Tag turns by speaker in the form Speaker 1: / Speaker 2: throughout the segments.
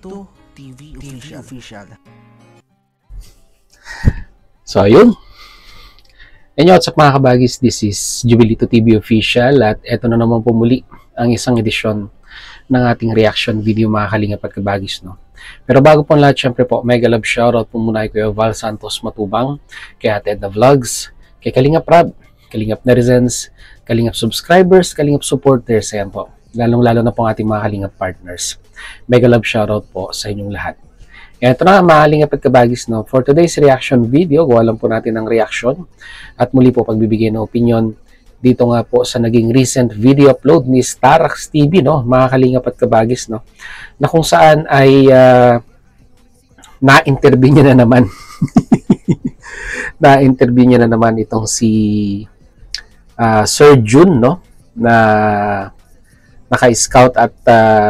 Speaker 1: Jubilito TV Official.
Speaker 2: So ayun. Inyo, what's up mga kabagis? This is Jubilito TV Official at eto na naman po muli ang isang edisyon ng ating reaction video mga kalingap at kabagis, no? Pero bago po lahat, syempre po, mega love shoutout po muna kay Kuya Val Santos Matubang, kay Ate Edna Vlogs, kay Kalingap Rab, Kalingap Netizens, Kalingap subscribers, Kalingap supporters, ayan po. Lalong-lalo na po ang ating mga Kalingap partners. Mega love shoutout po sa inyong lahat. Ito na mga Kalingap at kabagis, no? For today's reaction video, gawa lang po natin ang reaction at muli po pagbibigay ng opinion dito nga po sa naging recent video upload ni Starax TV, no? Mga Kalingap at kabagis, no? Na kung saan ay na-interview niya na naman. Na-interview niya na naman itong si Sir Jun, no? Na naka-scout at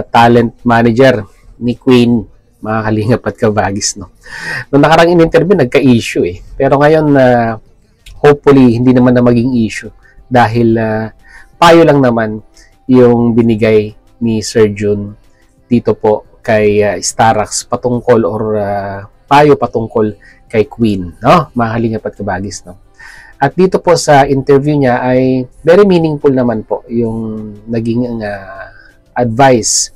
Speaker 2: talent manager ni Queen, mga Kalingap at kabagis, no? Noong nakarang in-interview, nagka-issue eh. Pero ngayon, hopefully, hindi naman na maging issue. Dahil payo lang naman yung binigay ni Sir Jun dito po kay Starax patungkol or payo patungkol kay Queen, no? Mga Kalingap at kabagis, no? At dito po sa interview niya ay very meaningful naman po yung naging advice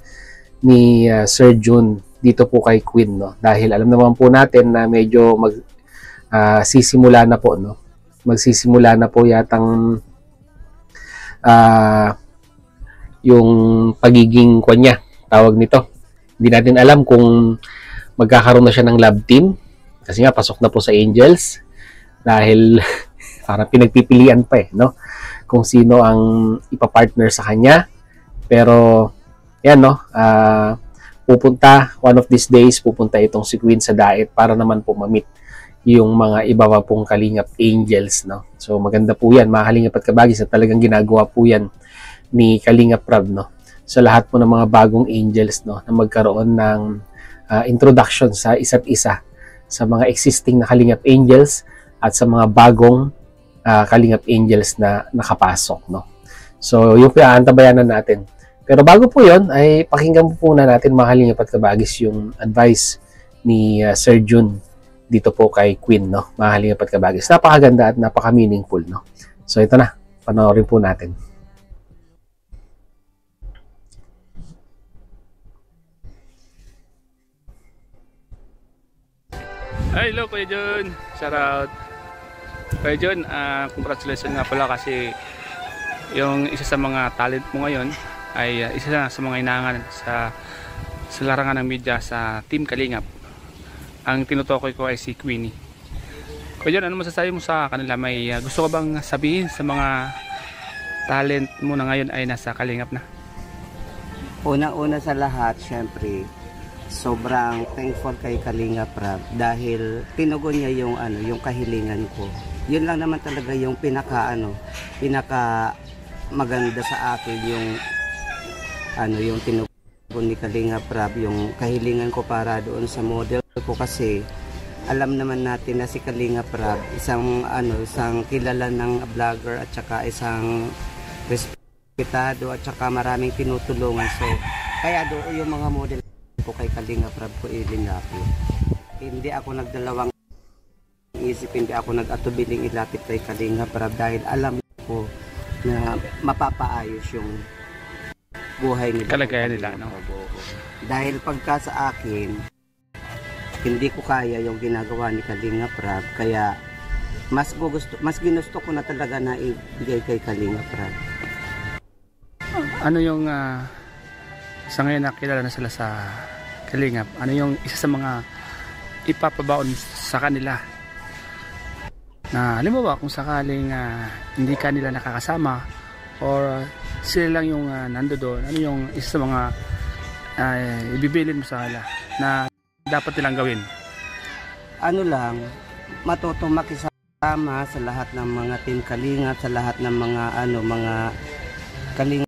Speaker 2: ni Sir Jun dito po kay Queen, no? Dahil alam naman po natin na medyo sisimula na po, no? Magsisimula na po yatang yung pagiging kanya, tawag nito. Hindi natin alam kung magkakaroon na siya ng love team kasi nga pasok na po sa Angels dahil parang pinagpipilian pa eh, no? Kung sino ang ipapartner sa kanya. Pero yan, no? One of these days, pupunta itong si Queen sa Daet para naman po ma-meet yung mga iba pa pong Kalingap Angels, no? So maganda po yan, mga Kalingap at kabagis, at talagang ginagawa po yan ni Kalingap Rab, no? Sa lahat po ng mga bagong Angels, no? Na magkaroon ng introduction sa isa't isa sa mga existing na Kalingap Angels at sa mga bagong Kalingap Angels na nakapasok, no? So yung antabayanan natin. Pero bago po yun, ay pakinggan po na natin mga Kalingap at kabagis yung advice ni Sir Jun dito po kay Queen, no? Mga Kalingap at kabagis. Napakaganda at napaka-meaningful, no? So ito na, panoorin po natin.
Speaker 3: Hello Kuya Jun, shout out. Kuya Jun, congratulations nga pala kasi yung isa sa mga talent mo ngayon ay isa sa mga inangan sa larangan ng media sa Team Kalingap. Ang tinutukoy ko ay si Queenie. Kuya Jun, ano masasabi mo sa kanila? May gusto ka bang sabihin sa mga talent mo na ngayon ay nasa Kalingap na?
Speaker 4: Una-una sa lahat, syempre, sobrang thankful kay Kalingap Rab dahil tinugon niya yung kahilingan ko. Yun lang naman talaga yung pinaka maganda sa akin, yung tinugon ni Kalingap Rab, yung kahilingan ko para doon sa model ko, kasi alam naman natin na si Kalingap Rab isang kilala ng vlogger at saka isang respetado at saka maraming tinutulungan. So kaya doon yung mga model ko kay Kalingap Rab ko ilingapin. Hindi ako nagdalawang isip, hindi ako nag-atubiling ilapit kay Kalingap Rab dahil alam ko na mapapaayos yung buhay nila,
Speaker 3: kalagayan nila, no?
Speaker 4: Dahil pagka sa akin, hindi ko kaya yung ginagawa ni Kalingap Rab, kaya mas ginusto ko na talaga na ibigay kay Kalingap Rab.
Speaker 3: Ano yung sa ngayon nakilala na sila sa Kalingap, ano yung isa sa mga ipapabaon sa kanila na halimbawa kung sakaling hindi kanila nakakasama or sila lang yung nandoon, ano yung isa sa mga ibibilin mo sa kanila na dapat nilang gawin?
Speaker 4: Ano lang, matutong makisama sa lahat ng mga Team Kalingap, sa lahat ng mga Kalingap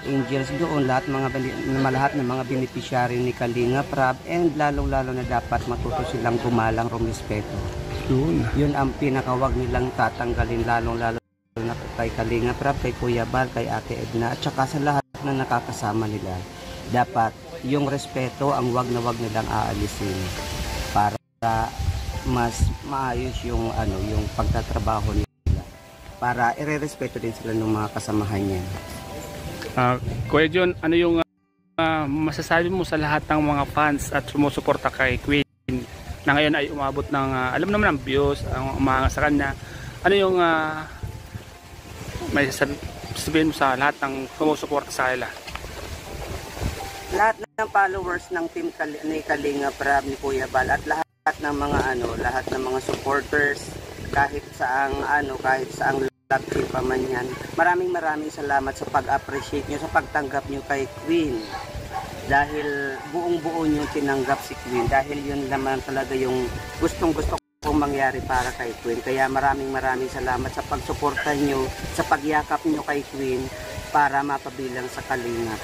Speaker 4: Angels doon, lahat ng mga beneficiary ni Kalingap Rab, and lalong-lalo na dapat matuto silang gumalang, rumispeto. Yun ang pinakawag nilang tatanggalin, lalong-lalo na kay Kalingap Rab, kay Kuya Val, kay Ate Edna, at saka sa lahat na nakakasama nila. Dapat yung respeto ang wag na wag nilang aalisin para mas maayos yung yung pagtatrabaho nila, para irerespeto din sila ng mga kasamahan niya.
Speaker 3: Kuya John, ano yung masasabi mo sa lahat ng mga fans at sumusuporta kay Queen na ngayon ay umabot ng alam naman ang views, ang umaanga sa kanya? Ano yung may sabihin mo sa lahat ng sumusuporta sa kanila?
Speaker 4: Lahat ng followers ng team ni Kalinga Prab, ni Kuya Bal, at lahat ng mga lahat ng mga supporters, kahit saang love team pa man yan. Maraming salamat sa pag-appreciate nyo, sa pagtanggap nyo kay Queen. Dahil buong-buo nyo tinanggap si Queen. Dahil yun naman talaga yung gustong-gusto kong mangyari para kay Queen. Kaya maraming salamat sa pagsuporta nyo, sa pagyakap nyo kay Queen para mapabilang sa Kalinga.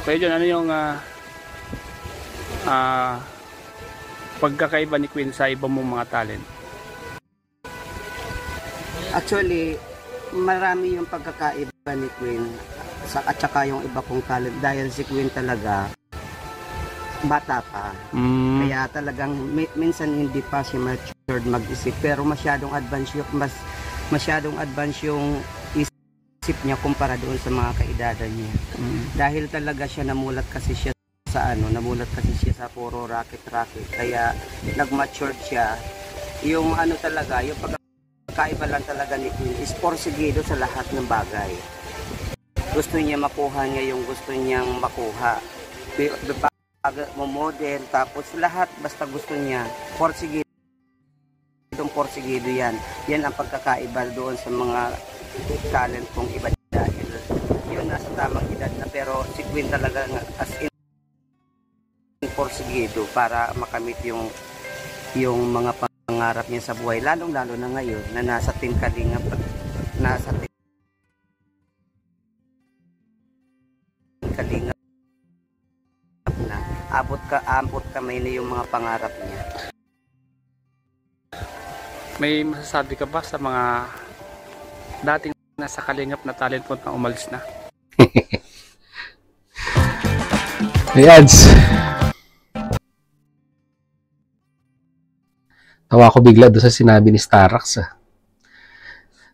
Speaker 3: Kuya John, ano yung pagkakaiba ni Queen sa ibang mong mga talent?
Speaker 4: Actually, marami yung pagkakaiba ni Queen at saka yung iba kong talent, dahil si Queen talaga bata pa. Kaya talagang minsan hindi pa siya matured mag-isip, pero masyadong advance yung isip niya kumpara doon sa mga kaedada niya. Dahil talaga siya namulat kasi siya sa puro racket, kaya nag-matured siya. Yung talaga, yung pagkakaiba lang talaga ni Queen is porsigido sa lahat ng bagay. Gusto niya makuha niya yung gusto niyang makuha. Model, tapos lahat basta gusto niya, porsigido yan. Yan ang pagkakaiba doon sa mga talent kong iba, dahil yun nasa tamang edad na, pero si Queen talaga as in porsigido para makamit yung mga pangarap niya sa buhay, lalong-lalo na ngayon na nasa Team Kalinga, na abot kamay na yung mga pangarap niya.
Speaker 3: May masasabi ka ba sa mga dating nasa Kalingap na talent mo na umalis na?
Speaker 2: Hey, ads. Tawa ko bigla doon sa sinabi ni Starax.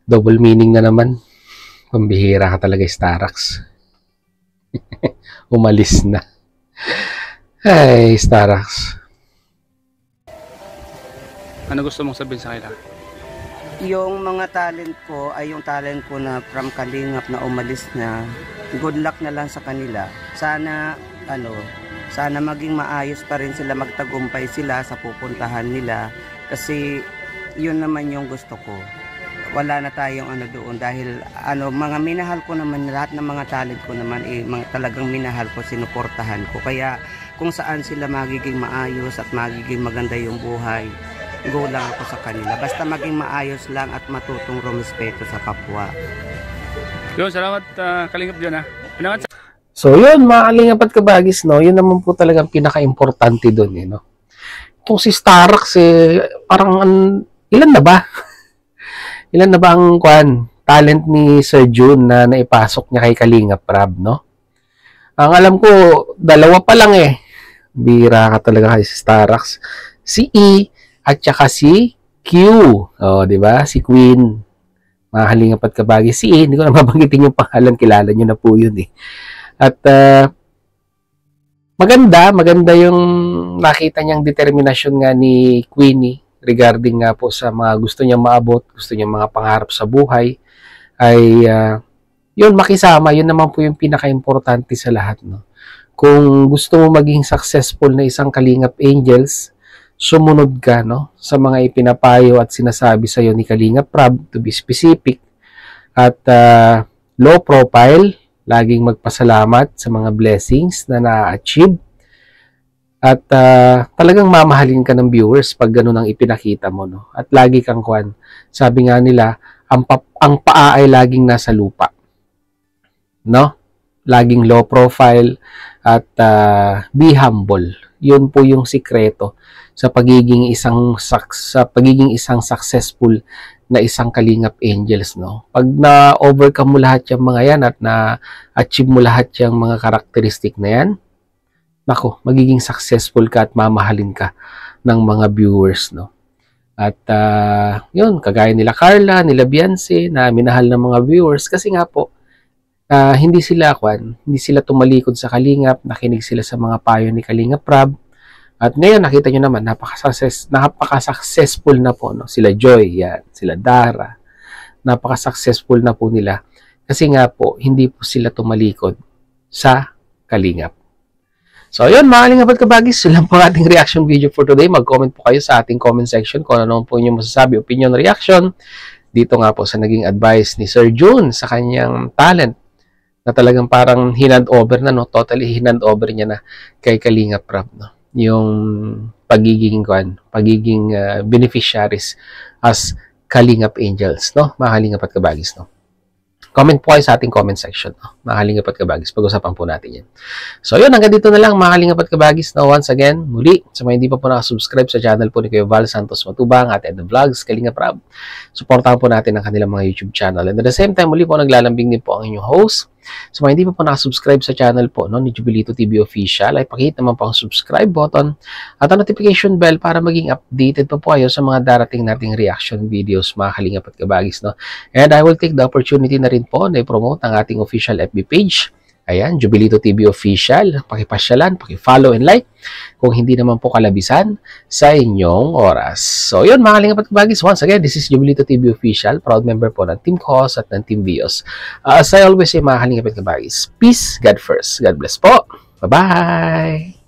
Speaker 2: Double meaning na naman. Pambihira ka talaga, Starax. Umalis na. Ay, Starax.
Speaker 3: Ano gusto mong sabihin sa kanila?
Speaker 4: Yung mga talent ko ay yung talent ko na from Kalingap na umalis na. Good luck na lang sa kanila. Sana maging maayos pa rin sila, magtagumpay sila sa pupuntahan nila, kasi yun naman yung gusto ko. Wala na tayong doon, dahil mga minahal ko naman, lahat ng mga talent ko naman talagang minahal ko, sinuportahan ko. Kaya kung saan sila magiging maayos at magiging maganda yung buhay, go lang ako sa kanila. Basta maging maayos lang at matutong rumispeto sa kapwa.
Speaker 3: Yun, salamat Kalingap John ha.
Speaker 2: So yun, mga Kalingap at Kabagis, no, yun naman po talagang pinaka-importante doon, no. Itong si Starax, parang ilan na ba? Ilan na ba ang talent ni Sir June na naipasok niya kay Kalingap Prab, no? Ang alam ko, 2 pa lang Bira ka talaga kay si Starax. Si E at saka si Q. Oh, di ba? Si Queen. Mga Kalingap at Kabagis. Si E, hindi ko na mabanggitin yung pangalan, kilala niyo na po yun At maganda yung nakita niyang determinasyon nga ni Queenie regarding nga po sa mga gusto niyang maabot, gusto niyang mga pangarap sa buhay, ay yun, makisama. Yun naman po yung pinaka-importante sa lahat, no? Kung gusto mo maging successful na isang Kalingap Angels, sumunod ka, no, sa mga ipinapayo at sinasabi sa iyo ni Kalingap Prab, to be specific, at low profile, laging magpasalamat sa mga blessings na na-achieve, at talagang mamahalin ka ng viewers pag ganun ang ipinakita mo, no? At lagi kang sabi nga nila, ang paa ay laging nasa lupa, no? Laging low profile at be humble. Yun po yung sikreto sa pagiging isang successful na isang Kalingap Angels, no? Pag na-overcome mo lahat yung mga yan at na-achieve mo lahat yung mga karakteristik na yan, nako, magiging successful ka at mamahalin ka ng mga viewers, no? At yun, kagaya nila Carla, nila Beyonce, na minahal ng mga viewers kasi nga po, hindi sila tumalikod sa Kalingap, nakinig sila sa mga payo ni Kalingap Rab. At ngayon nakita nyo naman, napaka-successful na po, no? Sila Joy, yan, sila Dara, napaka-successful na po nila kasi nga po, hindi po sila tumalikod sa Kalingap. So, ayun, mga Kalingap at Kabagis, yun lang po ating reaction video for today. Mag-comment po kayo sa ating comment section kung ano po inyong masasabi, opinion, reaction dito nga po sa naging advice ni Sir June sa kanyang talent na talagang parang hinand over na, no? Totally hinand over niya na kay Kalingap Rab, no? Yung pagiging beneficiaries as Kalingap Angels, no? Mga Kalingap at Kabagis, no? Comment po kayo sa ating comment section, no? Mga Kalingap at Kabagis, pag-usapan po natin yan. So yun, hanggang dito na lang mga Kalingap at Kabagis, no? Once again, muli, sa mga hindi pa po nakasubscribe sa channel po ni Kuya Val Santos Matubang at The Vlogs, Kalingap Rab, supportahan po natin ang kanilang mga YouTube channel. And at the same time, muli po naglalambing din po ang inyong host. So mga hindi pa po nakasubscribe sa channel po, no, ni Jubilito TV Official, ay pakihit naman po ang subscribe button at ang notification bell para maging updated pa po kayo sa mga darating nating reaction videos, mga Kalingap at Kabagis, no? And I will take the opportunity na rin po na i-promote ang ating official FB page. Ayan, Jubilito TV Official. Pakipasyalan, pakifollow and like kung hindi naman po kalabisan sa inyong oras. So, yun mga Kalingap at Kabagis. Once again, this is Jubilito TV Official. Proud member po ng Team Cos at ng Team Vios. As I always say mga Kalingap at Kabagis, peace, God first. God bless po. Bye-bye!